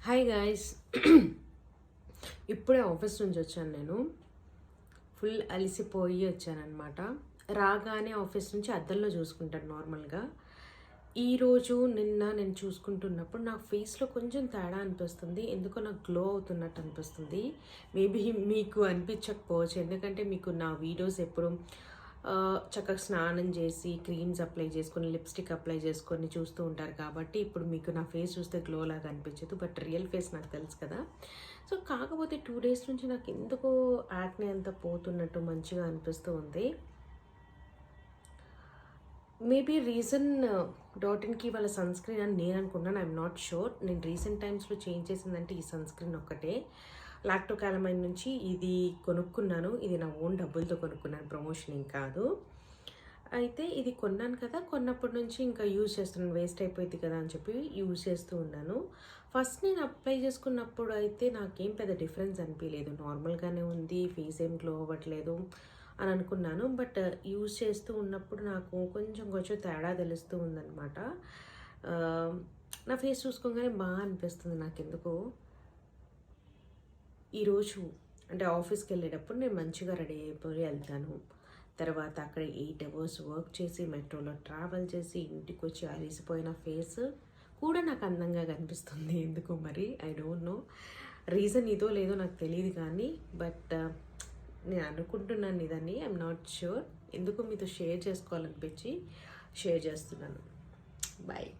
Hi guys. ఇప్పుడే office నుంచి వచ్చాను. నేను ఫుల్ అలసిపోయి వచ్చానమాట. రాగానే ఆఫీస్ నుంచి అద్దంలో చూసుకుంటాను నార్మల్గా. ఈరోజు నిన్న నేను చూసుకుంటున్నప్పుడు నా ఫేస్లో కొంచెం తేడా అనిపిస్తుంది. ఎందుకో నాకు గ్లో అవుతున్నట్టు అనిపిస్తుంది. మేబీ మీకు అనిపించకపోవచ్చు, ఎందుకంటే మీకు నా వీడియోస్ ఎప్పుడు చక్కగా స్నానం చేసి క్రీమ్స్ అప్లై చేసుకొని లిప్స్టిక్ అప్లై చేసుకొని చూస్తూ ఉంటారు కాబట్టి ఇప్పుడు మీకు నా ఫేస్ చూస్తే గ్లో లాగా అనిపించదు. బట్ రియల్ ఫేస్ నాకు తెలుసు కదా. సో కాకపోతే 2 డేస్ నుంచి నాకు ఎందుకో యాక్నే అంతా పోతున్నట్టు మంచిగా అనిపిస్తూ ఉంది. మేబీ రీజన్ డాటిన్కి వాళ్ళ సన్ స్క్రీన్ అని నేను అనుకున్నాను. I'm not sure. నేను రీసెంట్ టైమ్స్లో చేంజ్ చేసిందంటే ఈ సన్ స్క్రీన్ ఒక్కటే. లాక్టోకాలమైన్ నుంచి ఇది కొనుక్కున్నాను. ఇది నా ఓన్ డబ్బులతో కొనుక్కున్నాను, ప్రమోషన్ ఏం కాదు. అయితే ఇది కొన్నాను కదా, కొన్నప్పటి నుంచి ఇంకా యూజ్ చేస్తున్నాను. వేస్ట్ అయిపోయింది కదా అని చెప్పి యూజ్ చేస్తూ ఉన్నాను. ఫస్ట్ నేను అప్లై చేసుకున్నప్పుడు అయితే నాకేం పెద్ద డిఫరెన్స్ అనిపించలేదు. నార్మల్గానే ఉంది, ఫేస్ ఏం గ్లో అవ్వట్లేదు అని అనుకున్నాను. బట్ యూజ్ చేస్తూ ఉన్నప్పుడు నాకు కొంచెం తేడా తెలుస్తూ ఉందన్నమాట. నా ఫేస్ చూసుకోగానే బాగా అనిపిస్తుంది నాకెందుకో. ఈరోజు అంటే ఆఫీస్కి వెళ్ళేటప్పుడు నేను మంచిగా రెడీ అయిపోయి వెళ్తాను. తర్వాత అక్కడ 8 అవర్స్ వర్క్ చేసి మెట్రోలో ట్రావెల్ చేసి ఇంటికి వచ్చి అలిసిపోయిన ఫేస్ కూడా నాకు అందంగా కనిపిస్తుంది. ఎందుకో మరి ఐ డోంట్ నో. రీజన్ ఇదో లేదో నాకు తెలియదు కానీ బట్ నేను అనుకుంటున్నాను ఇదని. I'm not sure. ఎందుకు మీతో షేర్ చేసుకోవాలనిపించి షేర్ చేస్తున్నాను. బాయ్.